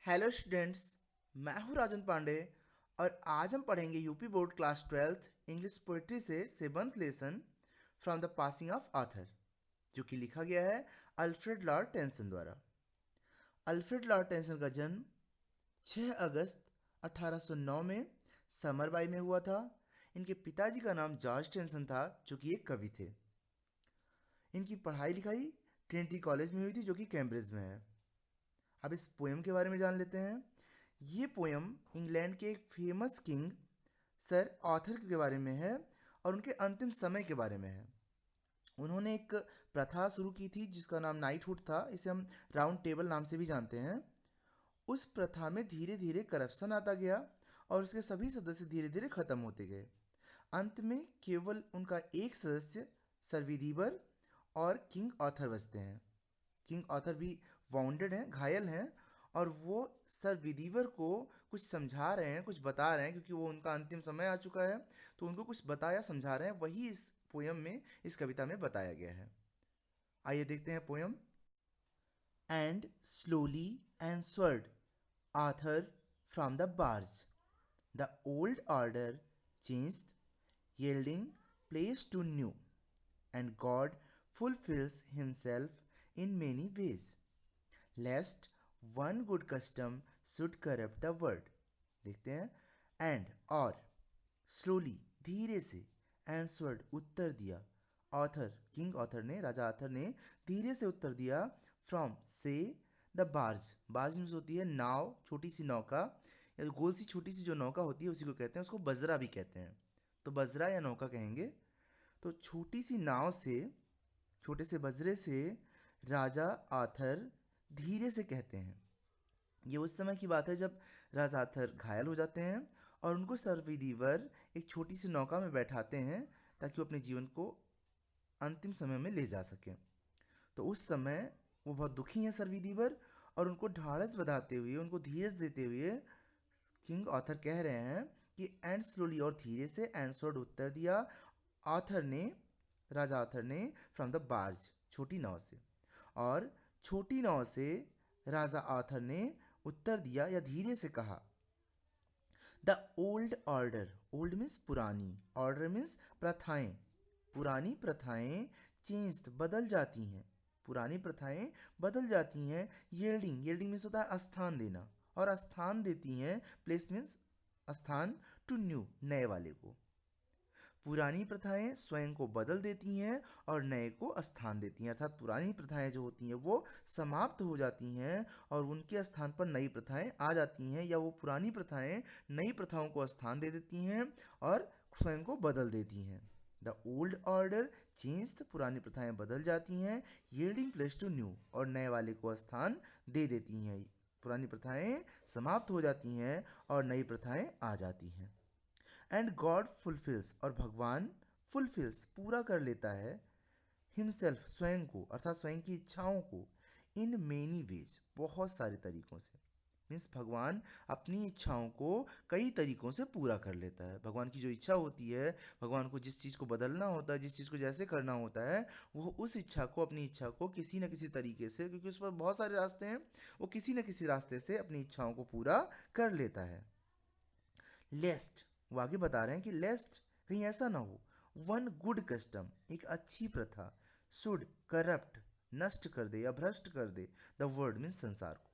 Hello students, मैं हूं राजन पांडे और आज हम पढ़ेंगे UP board class 12th English poetry से 7th lesson from the passing of Arthur, जो कि लिखा गया है अल्फ्रेड लॉर्ड टेंसन द्वारा। अल्फ्रेड लॉर्ड टेंसन का जन्म 6 अगस्त 1809 में समरबाई में हुआ था। इनके पिताजी का नाम जॉर्ज टेंसन था, जो कि एक कवि थे। इनकी पढ़ाई लिखाई ट्रिनिटी कॉलेज में हुई थी, जो कि कैम्ब्रिज में है। अब इस पोएम के बारे में जान लेते हैं। ये पोएम इंग्लैंड के एक फेमस किंग सर आर्थर के बारे में है और उनके अंतिम समय के बारे में है। उन्होंने एक प्रथा शुरू की थी जिसका नाम नाइटहुड था। इसे हम राउंड टेबल नाम से भी जानते हैं। उस प्रथा में धीरे धीरे करप्शन आता गया और उसके सभी सदस्य धीरे धीरे खत्म होते गए। अंत में केवल उनका एक सदस्य सर विदीवर और किंग आर्थर बचते हैं। किंग आर्थर भी वाउंडेड हैं, घायल हैं, और वो सर विदीवर को कुछ समझा रहे हैं, कुछ बता रहे हैं, क्योंकि वो उनका अंतिम समय आ चुका है। तो उनको कुछ बताया, समझा रहे हैं। वही इस पोयम में, इस कविता में बताया गया है। आइए देखते हैं poem. And slowly answered Arthur from the barge. The old order changed, yielding place to new, and God fulfills himself in many ways, lest one good custom should corrupt the world. देखते हैं। And और slowly धीरे से, answered उत्तर दिया, author king author ने, राजा Arthur ने धीरे से उत्तर दिया, फ्रॉम से द बार्ज। बार्ज मीन्स होती है नाव, छोटी सी नौका या गोल सी छोटी सी जो नौका होती है उसी को कहते हैं। उसको बजरा भी कहते हैं, तो बजरा या नौका कहेंगे। तो छोटी सी नाव से, छोटे से बजरे से राजा आर्थर धीरे से कहते हैं। ये उस समय की बात है जब राजा आर्थर घायल हो जाते हैं और उनको सर विदीवर एक छोटी सी नौका में बैठाते हैं ताकि वो अपने जीवन को अंतिम समय में ले जा सकें। तो उस समय वो बहुत दुखी हैं सर विदीवर, और उनको ढाढ़स बंधाते हुए, उनको धीरज देते हुए किंग आर्थर कह रहे हैं कि एंड स्लोली और धीरे से, एंसर्ड उत्तर दिया, आर्थर ने, राजा आर्थर ने, फ्रॉम द बार्ज छोटी नाव से, और छोटी नाव से राजा आर्थर ने उत्तर दिया या धीरे से कहा। The old order, old means पुरानी, ऑर्डर मीन्स प्रथाएं, पुरानी प्रथाएं चेंज्ड बदल जाती हैं, पुरानी प्रथाएं बदल जाती हैं। येल्डिंग, येल्डिंग मीन्स होता है स्थान देना, और स्थान देती हैं, प्लेस मीन्स स्थान, टू न्यू नए वाले को। पुरानी प्रथाएं स्वयं को बदल देती हैं और नए को स्थान देती हैं, अर्थात पुरानी प्रथाएं जो होती हैं वो समाप्त हो जाती हैं और उनके स्थान पर नई प्रथाएं आ जाती हैं, या वो पुरानी प्रथाएं नई प्रथाओं को स्थान दे देती हैं और स्वयं को बदल देती हैं। द ओल्ड ऑर्डर चेंज्ड, पुरानी प्रथाएं बदल जाती हैं, यील्डिंग प्लेस टू न्यू, और नए वाले को स्थान दे देती हैं। पुरानी प्रथाएं समाप्त हो जाती हैं और नई प्रथाएं आ जाती हैं। एंड गॉड फुलफिल्स, और भगवान फुलफिल्स पूरा कर लेता है, हिमसेल्फ स्वयं को, अर्थात स्वयं की इच्छाओं को, इन मेनी वेज बहुत सारे तरीकों से। मीन्स भगवान अपनी इच्छाओं को कई तरीकों से पूरा कर लेता है। भगवान की जो इच्छा होती है, भगवान को जिस चीज़ को बदलना होता है, जिस चीज़ को जैसे करना होता है, वो उस इच्छा को, अपनी इच्छा को किसी न किसी तरीके से, क्योंकि उस पर बहुत सारे रास्ते हैं, वो किसी न किसी रास्ते से अपनी इच्छाओं को पूरा कर लेता है। लेस्ट, वो आगे बता रहे हैं कि लेस्ट कहीं ऐसा ना हो, वन गुड कस्टम, एक अच्छी प्रथा, शुड करप्ट, नष्ट कर दे या भ्रष्ट कर दे, द वर्ड मीन्स संसार को,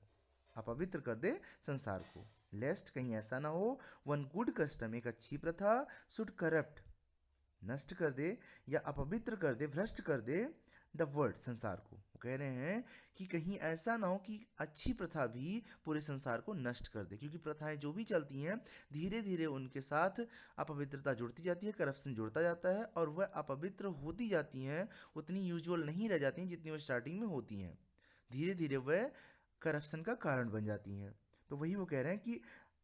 अपवित्र कर दे संसार को। लेस्ट कहीं ऐसा ना हो, वन गुड कस्टम एक अच्छी प्रथा, शुड करप्ट नष्ट कर दे या अपवित्र कर दे, भ्रष्ट कर दे, द वर्ड संसार को। वो कह रहे हैं कि कहीं ऐसा ना हो कि अच्छी प्रथा भी पूरे संसार को नष्ट कर दे, क्योंकि प्रथाएं जो भी चलती हैं धीरे धीरे उनके साथ अपवित्रता जुड़ती जाती है, करप्शन जुड़ता जाता है, और वह अपवित्र होती जाती हैं, उतनी यूजुअल नहीं रह जाती हैं जितनी वो स्टार्टिंग में होती हैं। धीरे धीरे वह करप्शन का कारण बन जाती हैं। तो वही वो कह रहे हैं कि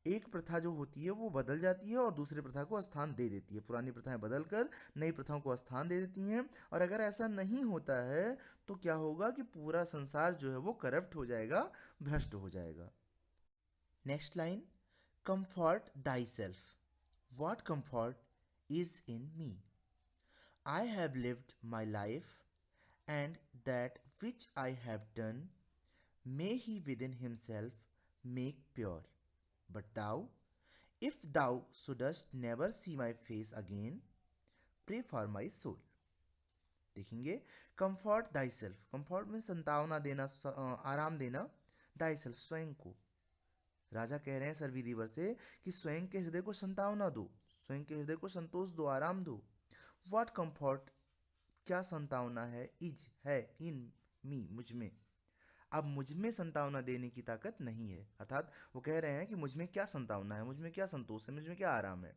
एक प्रथा जो होती है वो बदल जाती है और दूसरी प्रथा को स्थान दे देती है, पुरानी प्रथाएं बदलकर नई प्रथाओं को स्थान दे देती हैं। और अगर ऐसा नहीं होता है तो क्या होगा कि पूरा संसार जो है वो करप्ट हो जाएगा, भ्रष्ट हो जाएगा। Next line, comfort thy self, what comfort is in me, I have lived my life, and that which I have done, may he within himself make pure. But thou, if thou shouldst never see my face again, pray for my soul. देखेंगे comfort thyself. comfort में संतावना देना, आराम देना. thyself स्वयं को. राजा कह रहे हैं सर्वि से कि स्वयं के हृदय को संतावना दो, स्वयं के हृदय को संतोष दो, आराम दो. What comfort, क्या संतावना है, इज है, इन मी, मुझ में. अब मुझ में संतावना देने की ताकत नहीं है, अर्थात वो कह रहे हैं कि मुझ में क्या संतावना है, मुझ में क्या संतोष है, मुझ में क्या आराम है.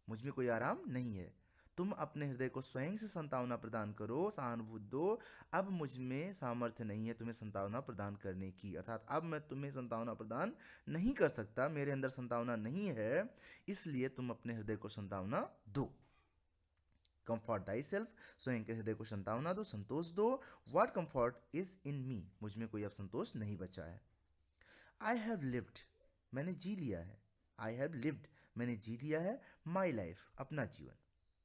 मुझ में कोई आराम नहीं है. तुम अपने हृदय को स्वयं से संतावना प्रदान करो, सहानुभूति दो. अब मुझ में सामर्थ्य नहीं है तुम्हें संतावना प्रदान करने की, अर्थात अब मैं तुम्हें संतावना प्रदान नहीं कर सकता, मेरे अंदर संतावना नहीं है, इसलिए तुम अपने हृदय को संतावना दो. कंफर्ट दाई सेल्फ, स्वयं के हृदय को संतावना दो, संतोष दो. व्हाट कंफर्ट इज इन मी, मुझ में कोई अब संतोष नहीं बचा है. आई हैव लिव्ड, मैंने जी लिया है. आई हैव लिव्ड, मैंने जी लिया है. माई लाइफ, अपना जीवन,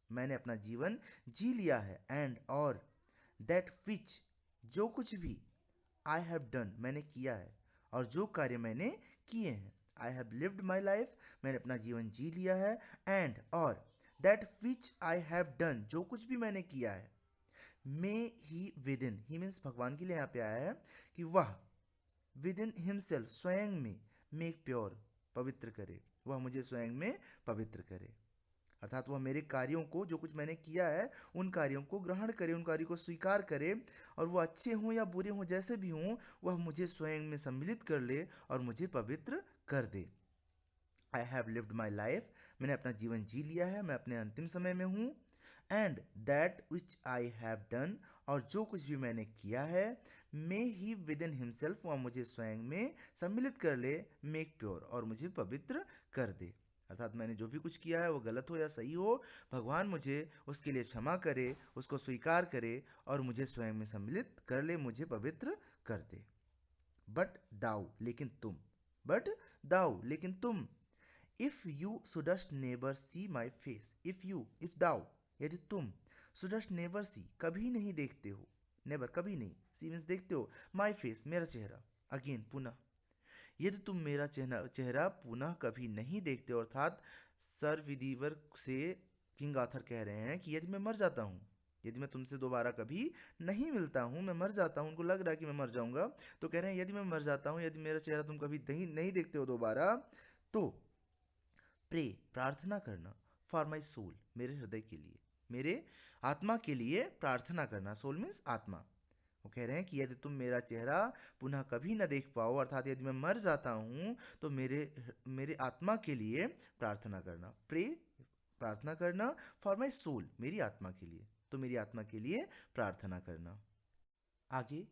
मैंने अपना जीवन जी लिया है. एंड और दैट विच, जो कुछ भी. आई हैव डन, मैंने किया है, और जो कार्य मैंने किए हैं. आई हैव लिव्ड माई लाइफ, मैंने अपना जीवन जी लिया है. एंड और that which I have done, जो कुछ भी मैंने किया है. मे ही विद इन, ही मीन्स भगवान के लिए यहाँ पे आया है कि वह विद इन हिमसेल्फ, स्वयं में, मेक प्योर, पवित्र करे, वह मुझे स्वयं में पवित्र करे. अर्थात वह मेरे कार्यों को, जो कुछ मैंने किया है, उन कार्यों को ग्रहण करे, उन कार्यों को स्वीकार करे, और वो अच्छे हों या बुरे हों, जैसे भी हों, वह मुझे स्वयं में सम्मिलित कर ले और मुझे पवित्र कर दे. I have lived my life, मैंने अपना जीवन जी लिया है, मैं अपने अंतिम समय में हूँ. And that which I have done, और जो कुछ भी मैंने किया है. मे ही विद इन हिमसेल्फ, वह मुझे स्वयं में सम्मिलित कर ले. मेक प्योर, और मुझे पवित्र कर दे. अर्थात मैंने जो भी कुछ किया है वो गलत हो या सही हो, भगवान मुझे उसके लिए क्षमा करे, उसको स्वीकार करे और मुझे स्वयं में सम्मिलित कर ले, मुझे पवित्र कर दे. बट दाऊ, लेकिन तुम. बट दाऊ, लेकिन तुम. If you shouldst never see my face, if you, if thou, यदि तुम. शुडस्ट नेवर सी, कभी नहीं देखते हो, नेवर, कभी नहीं, सी मीन्स देखते हो, माई फेस, मेरा चेहरा, अगेन, पुनः. यदि तुम मेरा चेहरा पुनः कभी नहीं देखते हो, अर्थात सर विदिवर से किंग आर्थर कह रहे हैं कि यदि मैं मर जाता हूँ, यदि मैं तुमसे दोबारा कभी नहीं मिलता हूँ, मैं मर जाता हूँ, उनको लग रहा है कि मैं मर जाऊंगा, तो कह रहे हैं यदि मैं मर जाता हूँ, यदि मेरा चेहरा तुम कभी नहीं देखते हो दोबारा, तो प्रे, प्रार्थना करना, फॉर माई सोल, मेरे हृदय के लिए, मेरे आत्मा के लिए प्रार्थना करना. सोल मीन्स आत्मा. वो कह रहे हैं कि यदि तुम मेरा चेहरा पुनः कभी न देख पाओ, अर्थात यदि मैं मर जाता हूँ, तो मेरे मेरे आत्मा के लिए प्रार्थना करना. प्रे, प्रार्थना करना, फॉर माई सोल, मेरी आत्मा के लिए, तो मेरी आत्मा के लिए प्रार्थना करना. आगे,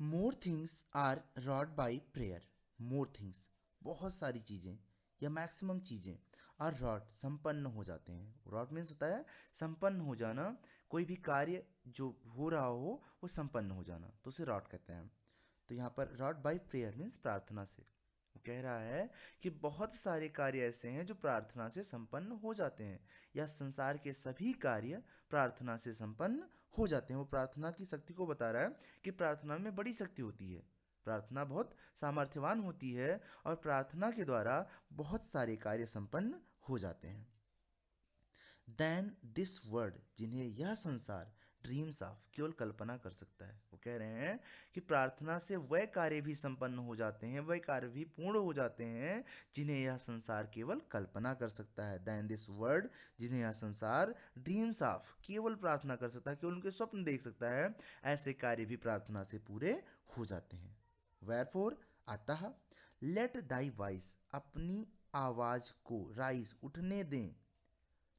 more things are wrought by prayer. More things, बहुत सारी चीज़ें या मैक्सिमम चीज़ें, आर रॉड, संपन्न हो जाते हैं. रॉड मीन्स होता है संपन्न हो जाना, कोई भी कार्य जो हो रहा हो वो संपन्न हो जाना, तो उसे रॉड कहते हैं. तो यहाँ पर रॉड बाई प्रेयर मीन्स प्रार्थना से. वो कह रहा है कि बहुत सारे कार्य ऐसे हैं जो प्रार्थना से संपन्न हो जाते हैं, या संसार के सभी कार्य प्रार्थना से संपन्न हो जाते हैं. वो प्रार्थना की शक्ति को बता रहा है कि प्रार्थना में बड़ी शक्ति होती है, प्रार्थना बहुत सामर्थ्यवान होती है, और प्रार्थना के द्वारा बहुत सारे कार्य संपन्न हो जाते हैं. देन दिस वर्ड, जिन्हें यह संसार ड्रीम्स ऑफ, केवल कल्पना कर सकता है. वो कह रहे हैं कि प्रार्थना से वह कार्य भी संपन्न हो जाते हैं, वह कार्य भी पूर्ण हो जाते हैं जिन्हें यह संसार केवल कल्पना कर सकता है. देन दिस वर्ड, जिन्हें यह संसार ड्रीम्स ऑफ, केवल प्रार्थना कर सकता है, केवल उनके स्वप्न देख सकता है, ऐसे कार्य भी प्रार्थना से पूरे हो जाते हैं. वेयरफॉर, अतः, लेट दाई वॉइस, अपनी आवाज को, राइज, उठने दें,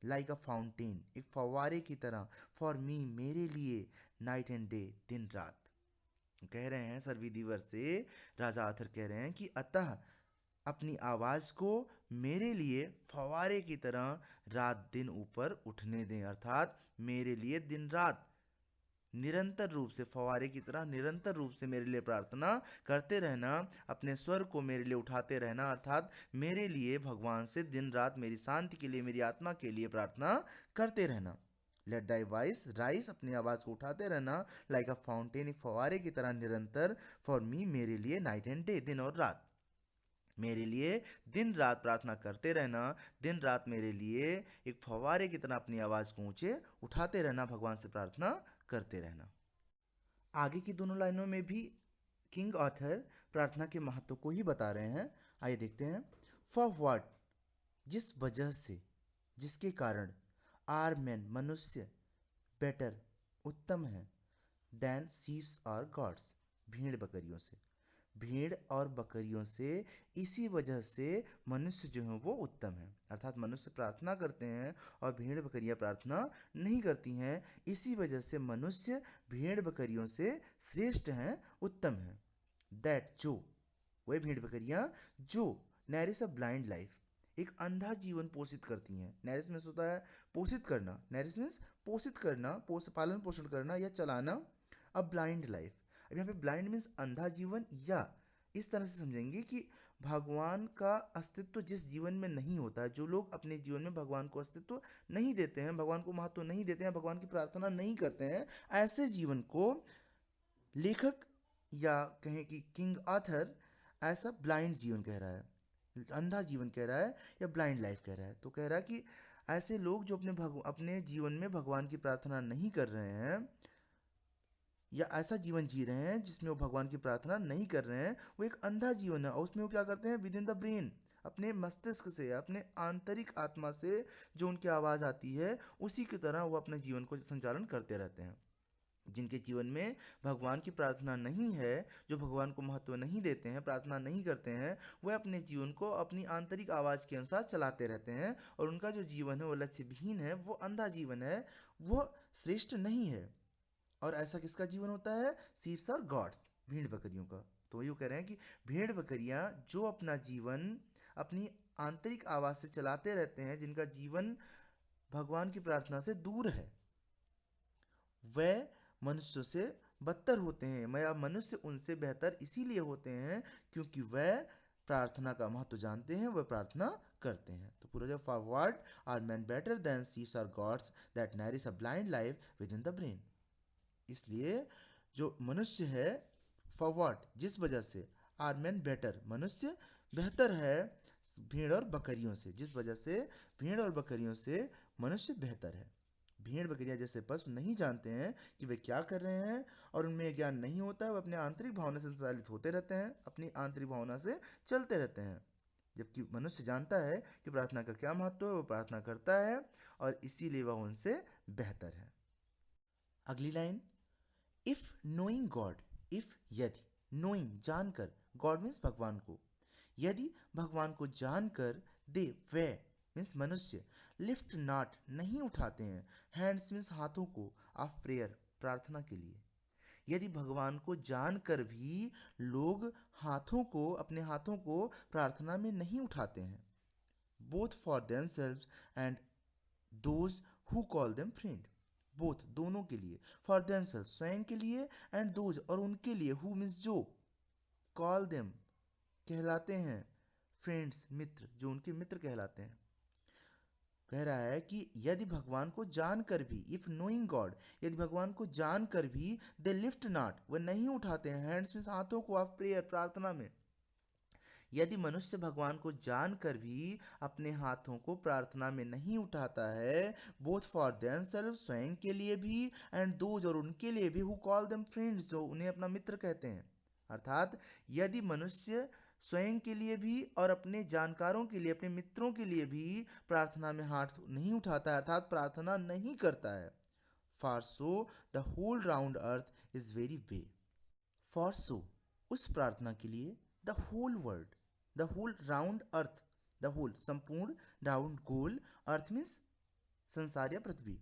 लाइक अ फाउंटेन, एक फव्वारे की तरह, फॉर मी, मेरे लिए, नाइट एंड डे, दिन रात. कह रहे हैं सर्विदिवर से राजा आर्थर कह रहे हैं कि अतः, अपनी आवाज को मेरे लिए फव्वारे की तरह रात दिन ऊपर उठने दें, अर्थात मेरे लिए दिन रात निरंतर रूप से, फव्वारे की तरह निरंतर रूप से मेरे लिए प्रार्थना करते रहना, अपने स्वर को मेरे लिए उठाते रहना, अर्थात मेरे लिए भगवान से दिन रात मेरी शांति के लिए, मेरी आत्मा के लिए प्रार्थना करते रहना. लेट दाई वॉइस राइज, अपनी आवाज़ को उठाते रहना, लाइक अ फाउंटेन, एक फव्वारे की तरह निरंतर, फॉर मी, मेरे लिए, नाइट एंड डे, दिन और रात. मेरे लिए दिन रात प्रार्थना करते रहना, दिन रात मेरे लिए एक फव्वारे की तरह अपनी आवाज़ को ऊंचे उठाते रहना, भगवान से प्रार्थना करते रहना। आगे की दोनों लाइनों में भी किंग ऑथर प्रार्थना के महत्व को ही बता रहे हैं। आइए देखते हैं। फॉर व्हाट, जिस वजह से, जिसके कारण, आर मैन मनुष्य, बेटर उत्तम है, देन शीप्स और गॉड्स भेड़ बकरियों से, भेड़ और बकरियों से, इसी वजह से मनुष्य जो है वो उत्तम है। अर्थात मनुष्य प्रार्थना करते हैं और भेड़ बकरियां प्रार्थना नहीं करती हैं, इसी वजह से मनुष्य भेड़ बकरियों से श्रेष्ठ हैं, उत्तम हैं। दैट जो, वही भेड़ बकरियां जो नैरिश अ ब्लाइंड लाइफ, एक अंधा जीवन पोषित करती हैं। नैरिश मीन्स होता है पोषित करना, नैरिश मीन्स पोषित करना, पालन पोषण करना या चलाना। अब ब्लाइंड लाइफ, अब यहाँ पे ब्लाइंड मीन्स अंधा जीवन, या इस तरह से समझेंगे कि भगवान का अस्तित्व जिस जीवन में नहीं होता है, जो लोग अपने जीवन में भगवान को अस्तित्व नहीं देते हैं, भगवान को महत्व नहीं देते हैं, भगवान की प्रार्थना नहीं करते हैं, ऐसे जीवन को लेखक या कहें कि किंग आथर ऐसा ब्लाइंड जीवन कह रहा है, अंधा जीवन कह रहा है या ब्लाइंड लाइफ कह रहा है। तो कह रहा है कि ऐसे लोग जो अपने जीवन में भगवान की प्रार्थना नहीं कर रहे हैं या ऐसा जीवन जी रहे हैं जिसमें वो भगवान की प्रार्थना नहीं कर रहे हैं, वो एक अंधा जीवन है। और उसमें वो क्या करते हैं, विद इन द ब्रेन, अपने मस्तिष्क से, अपने आंतरिक आत्मा से जो उनकी आवाज़ आती है उसी की तरह वो अपने जीवन को संचालन करते रहते हैं। जिनके जीवन में भगवान की प्रार्थना नहीं है, जो भगवान को महत्व नहीं देते हैं, प्रार्थना नहीं करते हैं, वह अपने जीवन को अपनी आंतरिक आवाज़ के अनुसार चलाते रहते हैं और उनका जो जीवन है वो लक्ष्यविहीन है, वो अंधा जीवन है, वो श्रेष्ठ नहीं है। और ऐसा किसका जीवन होता है, शीप्स और गॉड्स, भेड़ बकरियों का। तो ये कह रहे हैं कि भेड़ बकरियां जो अपना जीवन अपनी आंतरिक आवाज़ से चलाते रहते हैं, जिनका जीवन भगवान की प्रार्थना से दूर है, वह मनुष्य से बदतर होते हैं, या मनुष्य उनसे बेहतर इसीलिए होते हैं क्योंकि वह प्रार्थना का महत्व जानते हैं, वह प्रार्थना करते हैं। तो पूरा जब forward, are men better than sheeps are gods that nourish a blind life within the brain. इसलिए जो मनुष्य है, फॉरवर्ड जिस वजह से, आर मैन बेटर मनुष्य बेहतर है भेड़ और बकरियों से, जिस वजह से भेड़ और बकरियों से मनुष्य बेहतर है। भेड़ बकरियां जैसे पशु नहीं जानते हैं कि वे क्या कर रहे हैं और उनमें ज्ञान नहीं होता है, वो अपने आंतरिक भावना से संचालित होते रहते हैं, अपनी आंतरिक भावना से चलते रहते हैं। जबकि मनुष्य जानता है कि प्रार्थना का क्या महत्व है, वो प्रार्थना करता है और इसीलिए वह उनसे बेहतर है। अगली line, if knowing God, if यदि, नोइंग जानकर, गॉड मीन्स भगवान को, यदि भगवान को जानकर, दे वे मीन्स मनुष्य, लिफ्ट नॉट नहीं उठाते हैं, हैंड्स मीन्स हाथों को, ऑफ प्रेयर प्रार्थना के लिए, यदि भगवान को जानकर भी लोग हाथों को, अपने हाथों को प्रार्थना में नहीं उठाते हैं, both for themselves and those who call them friend, both दोनों के लिए, फॉर देमसेल्व्स स्वयं के लिए, एंड दोज और उनके लिए, हु मीन्स जो, कॉल देम कहलाते हैं, फ्रेंड्स मित्र, जो उनके मित्र कहलाते हैं। कह रहा है कि यदि भगवान को जानकर भी, इफ नोइंग गॉड, यदि भगवान को जानकर भी, दे लिफ्ट नॉट, वह नहीं उठाते हैं, हैंड्स मीन्स हाथों को, ऑफ प्रेयर प्रार्थना में, यदि मनुष्य भगवान को जानकर भी अपने हाथों को प्रार्थना में नहीं उठाता है, बोथ फॉर देमसेल्फ स्वयं के लिए भी, एंड दोज और उनके लिए भी, हु कॉल देम फ्रेंड्स जो उन्हें अपना मित्र कहते हैं, अर्थात यदि मनुष्य स्वयं के लिए भी और अपने जानकारों के लिए, अपने मित्रों के लिए भी प्रार्थना में हाथ नहीं उठाता है, अर्थात प्रार्थना नहीं करता है, for so the whole round earth is every way, for so उस प्रार्थना के लिए, the whole world, the whole round earth, the whole संपूर्ण, राउंड गोल, अर्थ मीन्स संसार या पृथ्वी,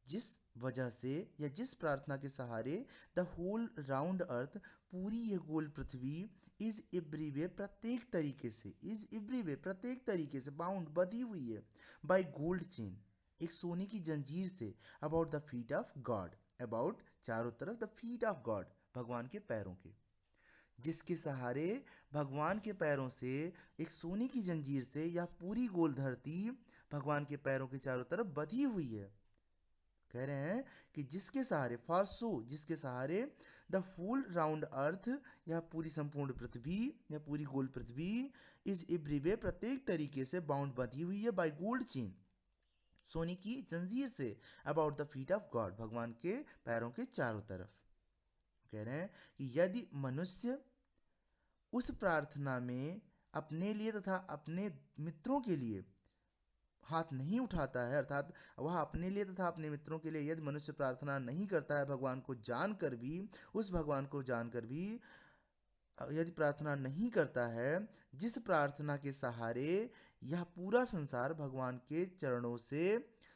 जिस वजह से या जिस प्रार्थना के सहारे द होल राउंड अर्थ पूरी यह गोल पृथ्वी, इज एवरीवे प्रत्येक तरीके से, इज एवरीवे प्रत्येक तरीके से, बाउंड बंधी हुई है, बाय गोल्ड चेन एक सोने की जंजीर से, about the feet of God, about चारों तरफ, द फीट ऑफ गॉड भगवान के पैरों के, जिसके सहारे भगवान के पैरों से एक सोने की जंजीर से यह पूरी गोल धरती भगवान के पैरों के चारों तरफ बंधी हुई है, कह रहे हैं कि जिसके सहारे फॉर सो, जिसके सहारे द फुल राउंड अर्थ, यह पूरी संपूर्ण पृथ्वी या पूरी गोल पृथ्वी इज एवरीवे, प्रत्येक तरीके से बाउंड बंधी हुई है, बाय गोल्ड चेन, सोने की जंजीर से, about the feet of God, भगवान के पैरों के चारों तरफ। कह रहे हैं कि यदि मनुष्य उस प्रार्थना में अपने लिए तथा अपने मित्रों के लिए हाथ नहीं उठाता है, अर्थात वह अपने लिए तथा अपने मित्रों के लिए यदि मनुष्य प्रार्थना नहीं करता है, भगवान को जानकर भी, उस भगवान को जानकर भी यदि प्रार्थना नहीं करता है, जिस प्रार्थना के सहारे यह पूरा संसार भगवान के चरणों से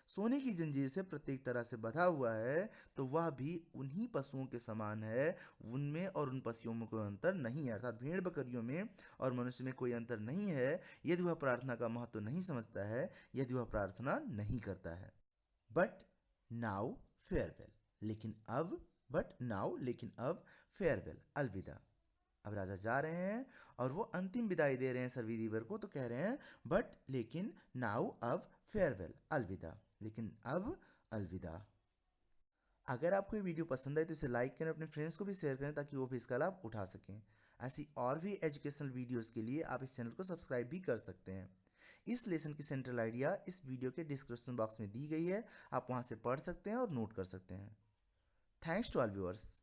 सोने की जंजीर से प्रत्येक तरह से बंधा हुआ है, तो वह भी उन्हीं पशुओं के समान है, उनमें और उन पशुओं में कोई अंतर नहीं है, अर्थात भेड़ बकरियों में और मनुष्य में कोई अंतर नहीं है, यदि वह प्रार्थना का महत्व नहीं समझता है, यदि वह प्रार्थना नहीं करता है। बट नाउ फेयरवेल, लेकिन अब, बट नाउ लेकिन अब, फेयरवेल अलविदा। अब राजा जा रहे हैं और वो अंतिम विदाई दे रहे हैं सर वीवर को, तो कह रहे हैं बट लेकिन नाउ अब फेयरवेल अलविदा, लेकिन अब अलविदा। अगर आपको ये वीडियो पसंद आए तो इसे लाइक करें, अपने फ्रेंड्स को भी शेयर करें ताकि वो भी इसका लाभ उठा सकें। ऐसी और भी एजुकेशनल वीडियोस के लिए आप इस चैनल को सब्सक्राइब भी कर सकते हैं। इस लेसन की सेंट्रल आइडिया इस वीडियो के डिस्क्रिप्शन बॉक्स में दी गई है, आप वहां से पढ़ सकते हैं और नोट कर सकते हैं। Thanks to all viewers.